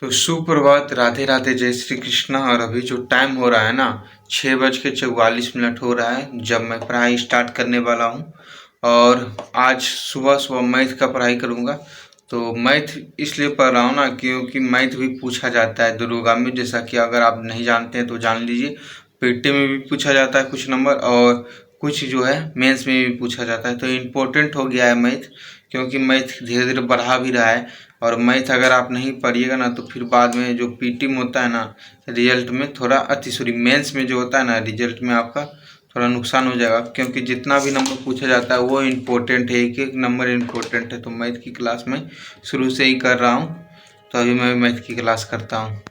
तो सुप्रभात, राधे राधे, जय श्री कृष्णा। और अभी जो टाइम हो रहा है ना, 6:44 हो रहा है जब मैं पढ़ाई स्टार्ट करने वाला हूँ। और आज सुबह सुबह मैथ का पढ़ाई करूँगा। तो मैथ इसलिए पढ़ रहा हूँ ना क्योंकि मैथ भी पूछा जाता है दुर्गा में, जैसा कि अगर आप नहीं जानते हैं तो जान लीजिए। पीटी में भी पूछा जाता है कुछ नंबर, और कुछ जो है मेंस में भी पूछा जाता है। तो इम्पोर्टेंट हो गया है मैथ, क्योंकि मैथ धीरे धीरे बढ़ा भी रहा है। और मैथ अगर आप नहीं पढ़िएगा ना तो फिर बाद में जो पीटी में होता है ना, रिजल्ट में थोड़ा मेंस में जो होता है ना, रिजल्ट में आपका थोड़ा नुकसान हो जाएगा, क्योंकि जितना भी नंबर पूछा जाता है वो इम्पोर्टेंट है, एक एक नंबर इम्पोर्टेंट है। तो मैथ की क्लास में शुरू से ही कर रहा हूँ, तो अभी मैं मैथ की क्लास करता हूँ।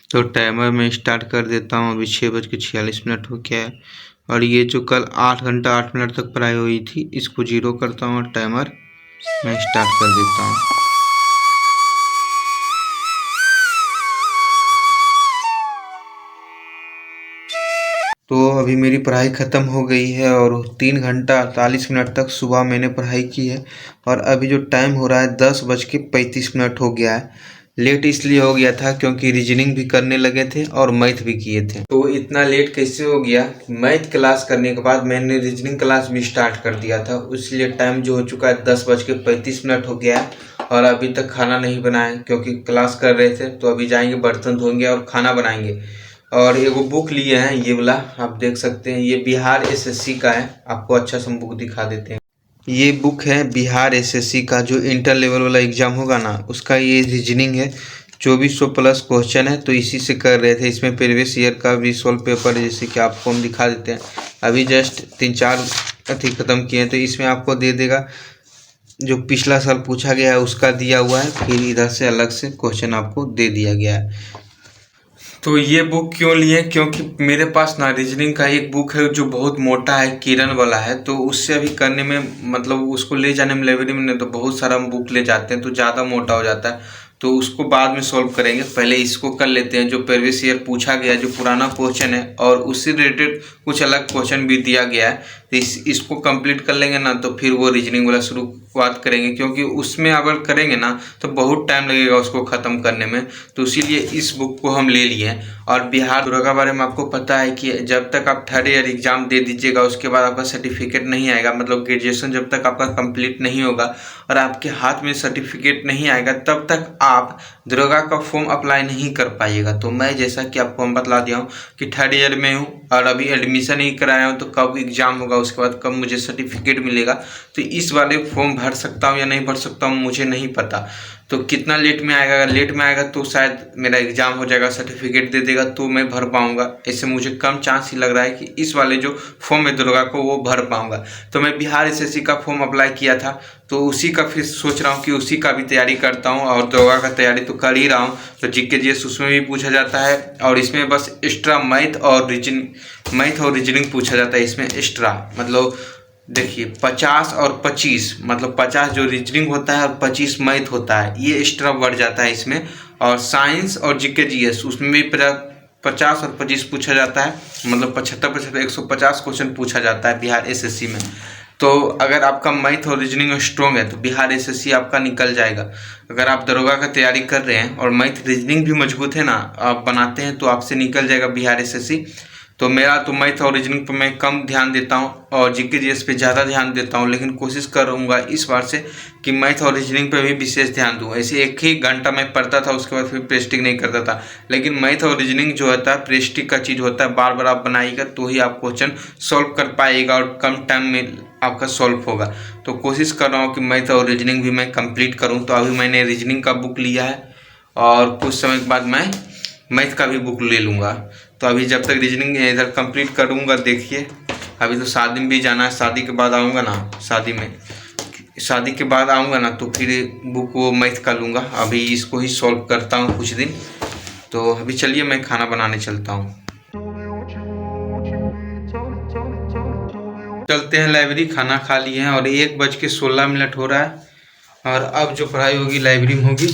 तो टाइमर में स्टार्ट कर देता हूँ। अभी 6:46 हो गया है। और ये जो कल 8 घंटा 8 मिनट तक पढ़ाई हुई थी, इसको 0 करता हूँ और टाइमर मैं स्टार्ट कर देता हूँ। तो अभी मेरी पढ़ाई ख़त्म हो गई है और 3 घंटा 48 मिनट तक सुबह मैंने पढ़ाई की है। और अभी जो टाइम हो रहा है 10:35 हो गया है। लेट इसलिए हो गया था क्योंकि रीजनिंग भी करने लगे थे और मैथ भी किए थे। तो इतना लेट कैसे हो गया? मैथ क्लास करने के बाद मैंने रीजनिंग क्लास भी स्टार्ट कर दिया था, इसलिए टाइम जो हो चुका है 10:35 हो गया है। और अभी तक खाना नहीं बनाया क्योंकि क्लास कर रहे थे। तो अभी जाएंगे, बर्तन धोएंगे और खाना बनाएंगे। और एगो बुक लिए हैं, ये वाला आप देख सकते हैं, ये बिहार एसएससी का है। आपको अच्छा सा बुक दिखा देते हैं। ये बुक है बिहार एसएससी का, जो इंटर लेवल वाला एग्जाम होगा ना उसका ये रीजनिंग है। 2400 प्लस क्वेश्चन है, तो इसी से कर रहे थे। इसमें प्रीवियस ईयर का भी सॉल्व पेपर है, जैसे कि आपको हम दिखा देते हैं। अभी जस्ट 3-4 अथी ख़त्म किए हैं, तो इसमें आपको दे देगा जो पिछला साल पूछा गया है उसका दिया हुआ है, फिर इधर से अलग से क्वेश्चन आपको दे दिया गया है। तो ये बुक क्यों लिए? क्योंकि मेरे पास ना रीजनिंग का एक बुक है जो बहुत मोटा है, किरण वाला है। तो उससे अभी करने में, मतलब उसको ले जाने में लाइब्रेरी में नहीं तो बहुत सारा हम बुक ले जाते हैं तो ज़्यादा मोटा हो जाता है। तो उसको बाद में सॉल्व करेंगे, पहले इसको कर लेते हैं। जो प्रीवियस ईयर पूछा गया, जो पुराना क्वेश्चन है और उससे रिलेटेड कुछ अलग क्वेश्चन भी दिया गया है, तो इसको कंप्लीट कर लेंगे ना तो फिर वो रीजनिंग वाला शुरुआत करेंगे। क्योंकि उसमें अगर करेंगे ना तो बहुत टाइम लगेगा उसको ख़त्म करने में। तो इसीलिए इस बुक को हम ले लिए हैं। और बिहार दुर्गा के बारे में आपको पता है कि जब तक आप 3rd ईयर एग्जाम दे दीजिएगा उसके बाद आपका सर्टिफिकेट नहीं आएगा, मतलब ग्रेजुएशन जब तक आपका कंप्लीट नहीं होगा और आपके हाथ में सर्टिफिकेट नहीं आएगा तब तक आप दुर्गा का फॉर्म अप्लाई नहीं कर पाइएगा। तो मैं, जैसा कि आपको हम बतला दिया हूँ कि 3rd ईयर में हूँ और अभी एडमिशन ही कराया हूँ, तो कब एग्ज़ाम होगा उसके बाद कब मुझे सर्टिफिकेट मिलेगा, तो इस वाले फॉर्म भर सकता हूँ या नहीं भर सकता हूँ मुझे नहीं पता। तो कितना लेट में आएगा? अगर लेट में आएगा तो शायद मेरा एग्ज़ाम हो जाएगा, सर्टिफिकेट दे देगा तो मैं भर पाऊँगा। ऐसे मुझे कम चांस ही लग रहा है कि इस वाले जो फॉर्म है दुर्गा को वो भर पाऊँगा। तो मैं बिहार एसएससी का फॉर्म अप्लाई किया था, तो उसी का फिर सोच रहा हूँ कि उसी का भी तैयारी करता हूँ। और दुर्गा का तैयारी तो कर ही रहा हूँ। तो जीके जीएस उसमें भी पूछा जाता है और इसमें बस एक्स्ट्रा मैथ और रीजनिंग पूछा जाता है। इसमें एक्स्ट्रा मतलब देखिए 50 और 25, मतलब 50 जो रीजनिंग होता है और 25 मैथ होता है, ये एक्स्ट्रा बढ़ जाता है इसमें। और साइंस और जीके जीएस उसमें भी 50 और 25 पूछा जाता है, मतलब 75 150 क्वेश्चन पूछा जाता है बिहार एसएससी में। तो अगर आपका मैथ और रीजनिंग स्ट्रॉन्ग है तो बिहार एसएससी आपका निकल जाएगा। अगर आप दरोगा का तैयारी कर रहे हैं और मैथ रीजनिंग भी मजबूत है ना, आप बनाते हैं, तो आपसे निकल जाएगा बिहार एसएससी। तो मेरा तो मैथ और रीजनिंग पर मैं कम ध्यान देता हूँ और जीके जीएस पे ज़्यादा ध्यान देता हूँ, लेकिन कोशिश करूँगा इस बार से कि मैथ और रीजनिंग पे भी विशेष ध्यान दूँ। ऐसे 1 ही घंटा मैं पढ़ता था, उसके बाद फिर प्रेस्टिक नहीं करता था। लेकिन मैथ और रीजनिंग जो होता है प्रेस्टिक का चीज़ होता है, बार बार आप बनाइएगा तो ही आप क्वेश्चन सॉल्व कर पाइएगा और कम टाइम में आपका सॉल्व होगा। तो कोशिश कर रहा हूँ कि मैथ और रीजनिंग भी मैं कंप्लीट करूँ। तो अभी मैंने रीजनिंग का बुक लिया है और कुछ समय के बाद मैं मैथ का भी बुक ले लूँगा। तो अभी जब तक रीजनिंग इधर कंप्लीट करूँगा, देखिए अभी तो शादी में भी जाना है। शादी के बाद आऊँगा ना, शादी के बाद आऊँगा ना तो फिर बुक वो मैथ का लूँगा। अभी इसको ही सॉल्व करता हूँ कुछ दिन। तो अभी चलिए मैं खाना बनाने चलता हूँ। चलते हैं लाइब्रेरी, खाना खा लिए हैं और 1:16 हो रहा है। और अब जो पढ़ाई होगी लाइब्रेरी में होगी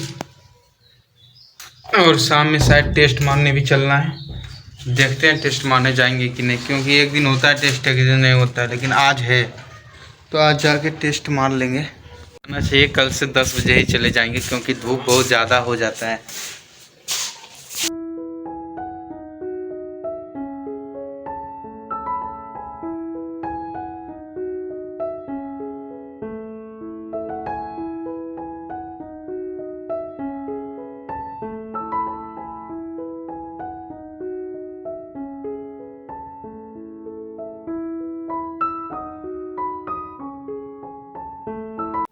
और शाम में शायद टेस्ट मारने भी चलना है। देखते हैं टेस्ट मारने जाएंगे कि नहीं, क्योंकि एक दिन होता है टेस्ट, एक दिन नहीं होता है। लेकिन आज है तो आज जाके टेस्ट मार लेंगे। आना चाहिए। कल से 10 बजे ही चले जाएंगे क्योंकि धूप बहुत ज़्यादा हो जाता है।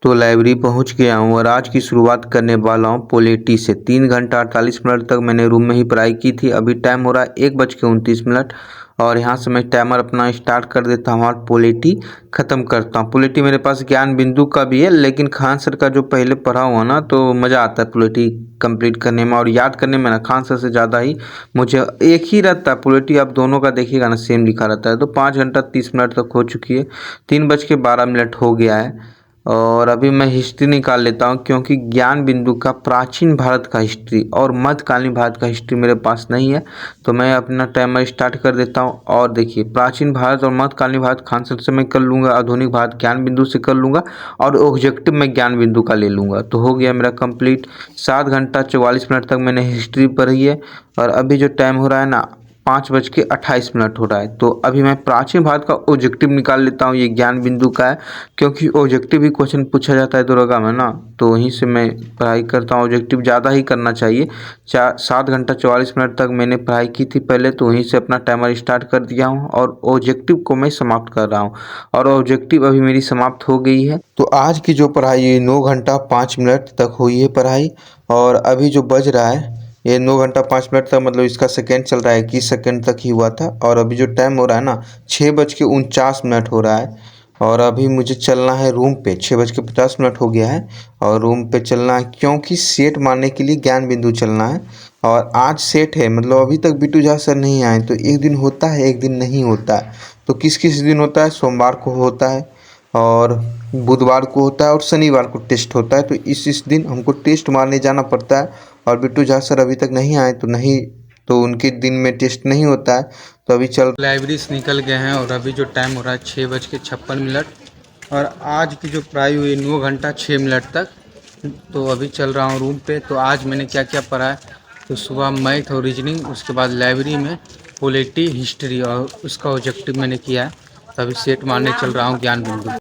तो लाइब्रेरी पहुंच गया हूं और आज की शुरुआत करने वाला हूं पोलिटी से। 3 घंटा 48 मिनट तक मैंने रूम में ही पढ़ाई की थी। अभी टाइम हो रहा है 1:29 और यहाँ से मैं टाइमर अपना स्टार्ट कर देता हूँ और पोलिटी ख़त्म करता हूँ। पोलिटी मेरे पास ज्ञान बिंदु का भी है, लेकिन खान सर का जो पहले पढ़ा हुआ ना तो मज़ा आता है पोलिटी कंप्लीट करने में और याद करने में ना। खान सर से ज़्यादा ही मुझे एक ही रहता है पोलिटी। आप दोनों का देखिएगा ना सेम लिखा रहता है। तो 5 घंटा 30 मिनट तक हो चुकी है। 3:12 हो गया है और अभी मैं हिस्ट्री निकाल लेता हूँ क्योंकि ज्ञान बिंदु का प्राचीन भारत का हिस्ट्री और मध्यकालीन भारत का हिस्ट्री मेरे पास नहीं है। तो मैं अपना टाइमर स्टार्ट कर देता हूँ और देखिए प्राचीन भारत और मध्यकालीन भारत खान सर से मैं कर लूँगा, आधुनिक भारत ज्ञान बिंदु से कर लूँगा और ऑब्जेक्टिव मैं ज्ञान बिंदु का ले लूँगा। तो हो गया मेरा कंप्लीट। 7 घंटा 44 मिनट तक मैंने हिस्ट्री पढ़ी है और अभी जो टाइम हो रहा है ना 5:28 हो रहा है। तो अभी मैं प्राचीन भारत का ऑब्जेक्टिव निकाल लेता हूँ। ये ज्ञान बिंदु का है क्योंकि ऑब्जेक्टिव भी क्वेश्चन पूछा जाता है दरोगा में ना, तो वहीं से मैं पढ़ाई करता हूँ। ऑब्जेक्टिव ज़्यादा ही करना चाहिए। 7 घंटा 44 मिनट तक मैंने पढ़ाई की थी पहले, तो वहीं से अपना टाइमर स्टार्ट कर दिया हूँ और ऑब्जेक्टिव को मैं समाप्त कर रहा हूँ और ऑब्जेक्टिव अभी मेरी समाप्त हो गई है। तो आज की जो पढ़ाई है 9 घंटा 5 मिनट तक हुई है पढ़ाई और अभी जो बज रहा है ये 9 घंटा 5 मिनट तक, मतलब इसका सेकेंड चल रहा है 21 सेकेंड तक ही हुआ था। और अभी जो टाइम हो रहा है ना 6:49 हो रहा है और अभी मुझे चलना है रूम पे। 6:50 हो गया है और रूम पे चलना है क्योंकि सेट मारने के लिए ज्ञान बिंदु चलना है। और आज सेट है, मतलब अभी तक बिट्टू झा सर नहीं आए, तो एक दिन होता है एक दिन नहीं होता है। तो किस किस दिन होता है? सोमवार को होता है और बुधवार को होता है और शनिवार को टेस्ट होता है। तो इस दिन हमको टेस्ट मारने जाना पड़ता है और बिट्टू झा सर अभी तक नहीं आए, तो उनके दिन में टेस्ट नहीं होता है। तो अभी चल लाइब्रेरी से निकल गए हैं और अभी जो टाइम हो रहा है 6:56 और आज की जो पढ़ाई हुई 9 घंटा 6 मिनट तक। तो अभी चल रहा हूँ रूम पे। तो आज मैंने क्या क्या पढ़ा है, तो सुबह मैथ और रीजनिंग, उसके बाद लाइब्रेरी में पॉलिटी हिस्ट्री और उसका ऑब्जेक्टिव मैंने किया है। तो अभी सेट मारने चल रहा हूँ ज्ञान बिंदु।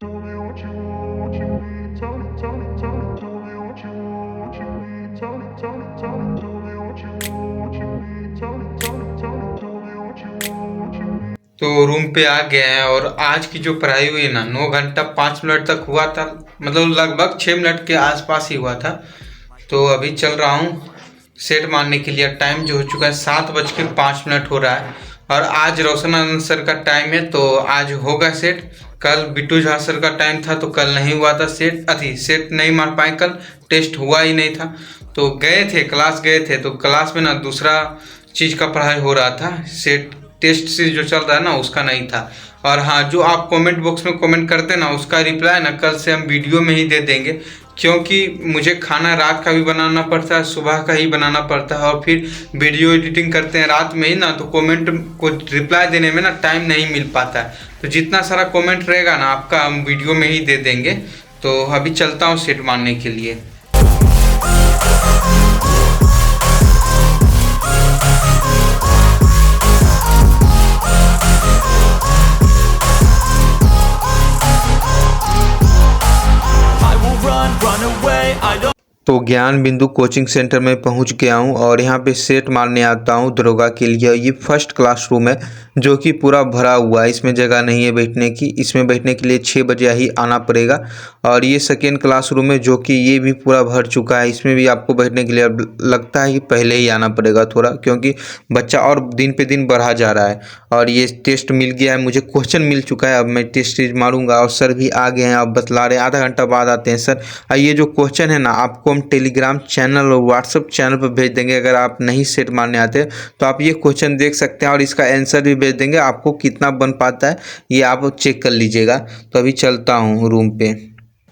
तो रूम पे आ गए हैं और आज की जो पढ़ाई हुई ना 9 घंटा 5 मिनट तक हुआ था, मतलब लगभग 6 मिनट के आसपास ही हुआ था। तो अभी चल रहा हूँ सेट मारने के लिए। टाइम जो हो चुका है 7:05 हो रहा है और आज रोशन आनंद सर का टाइम है तो आज होगा सेट। कल बिट्टू झा सर का टाइम था तो कल नहीं हुआ था सेट नहीं मार पाए, कल टेस्ट हुआ ही नहीं था। तो गए थे क्लास गए थे तो क्लास में ना दूसरा चीज़ का पढ़ाई हो रहा था, सेट टेस्ट सीरीज जो चल रहा है ना उसका नहीं था। और हाँ, जो आप कमेंट बॉक्स में कमेंट करते हैं ना उसका रिप्लाई ना कल से हम वीडियो में ही दे देंगे क्योंकि मुझे खाना रात का भी बनाना पड़ता है, सुबह का ही बनाना पड़ता है और फिर वीडियो एडिटिंग करते हैं रात में ही ना, तो कमेंट को रिप्लाई देने में ना टाइम नहीं मिल पाता है। तो जितना सारा कमेंट रहेगा ना आपका हम वीडियो में ही दे देंगे। तो अभी चलता हूँ सेट मारने के लिए। तो ज्ञान बिंदु कोचिंग सेंटर में पहुंच गया हूं और यहां पे सेट मारने आता हूं दरोगा के लिए। ये फर्स्ट क्लासरूम है जो कि पूरा भरा हुआ है, इसमें जगह नहीं है बैठने की। इसमें बैठने के लिए 6 बजे ही आना पड़ेगा। और ये सेकेंड क्लासरूम है जो कि ये भी पूरा भर चुका है। इसमें भी आपको बैठने के लिए अब लगता है कि पहले ही आना पड़ेगा थोड़ा, क्योंकि बच्चा और दिन पे दिन बढ़ा जा रहा है। और ये टेस्ट मिल गया है मुझे, क्वेश्चन मिल चुका है। अब मैं टेस्ट मारूंगा और सर भी आ गए हैं, अब बतला रहे हैं आधा घंटा बाद आते हैं सर। और ये जो क्वेश्चन है ना आपको हम टेलीग्राम चैनल और व्हाट्सएप चैनल पर भेज देंगे। अगर आप नहीं सेट मारने आते तो आप ये क्वेश्चन देख सकते हैं और इसका आंसर भी भेज देंगे। आपको कितना बन पाता है ये आप चेक कर लीजिएगा। तो अभी चलता हूँ रूम पे।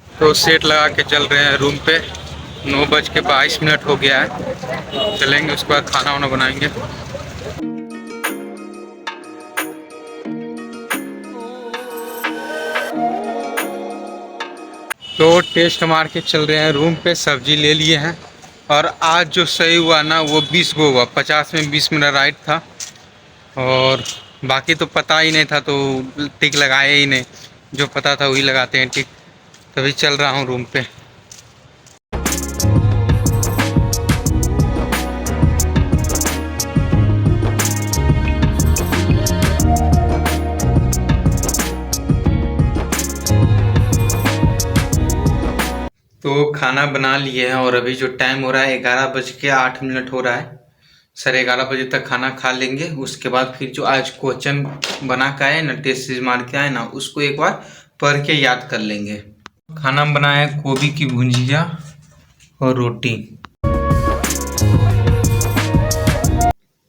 तो सेट लगा के चल रहे हैं रूम पे। 9:22 हो गया है, चलेंगे उसके बाद खाना वाना बनाएंगे। तो टेस्ट मार के चल रहे हैं रूम पे, सब्जी ले लिए हैं। और आज जो सही हुआ ना वो 20 गो हुआ, 50 में 20 मेरा राइट था। और बाकी तो पता ही नहीं था तो टिक लगाए ही नहीं, जो पता था वही लगाते हैं टिक। तभी चल रहा हूँ रूम पे। तो खाना बना लिए हैं और अभी जो टाइम हो रहा है 11:08 हो रहा है। 11:30 बजे तक खाना खा लेंगे। उसके बाद फिर जो आज क्वेश्चन बना के आए ना, टेस्ट सीरीज मार के आए ना, उसको एक बार पढ़ के याद कर लेंगे। खाना में बनाया है गोभी की भुंजिया और रोटी।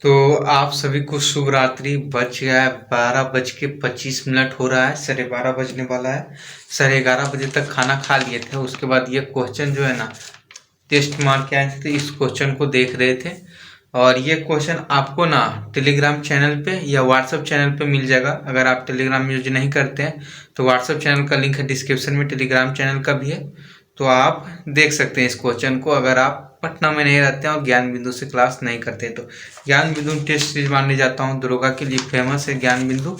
तो आप सभी को शुभ रात्रि। बज गया है 12:25 हो रहा है, 12:30 बजने वाला है। 11:30 बजे तक खाना खा लिए थे। उसके बाद ये क्वेश्चन जो है ना, टेस्ट मार के आए थे, तो इस क्वेश्चन को देख रहे थे। और ये क्वेश्चन आपको ना टेलीग्राम चैनल पे या व्हाट्सएप चैनल पे मिल जाएगा। अगर आप टेलीग्राम यूज नहीं करते हैं तो व्हाट्सएप चैनल का लिंक है डिस्क्रिप्शन में, टेलीग्राम चैनल का भी है, तो आप देख सकते हैं इस क्वेश्चन को। अगर आप पटना में नहीं रहते हैं और ज्ञान बिंदु से क्लास नहीं करते तो ज्ञान बिंदु टेस्ट सीरीज मारने जाता हूँ। दरोगा के लिए फेमस है ज्ञान बिंदु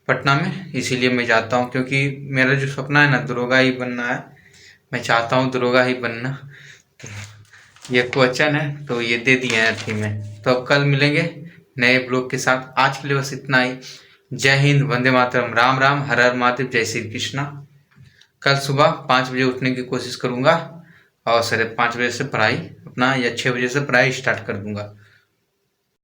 पटना में, इसीलिए मैं जाता हूँ, क्योंकि मेरा जो सपना है ना दरोगा ही बनना है। मैं चाहता हूँ दरोगा ही बनना। ये क्वेश्चन है तो ये दे दिए हैं थी में। तो अब कल मिलेंगे नए ब्लॉग के साथ। आज के लिए बस इतना ही। जय हिंद, वंदे मातरम, राम राम, हर हर महादेव, जय श्री कृष्णा। कल सुबह 5 बजे उठने की कोशिश करूँगा और 5:30 बजे से पढ़ाई अपना, या 6 बजे से पढ़ाई स्टार्ट कर दूँगा।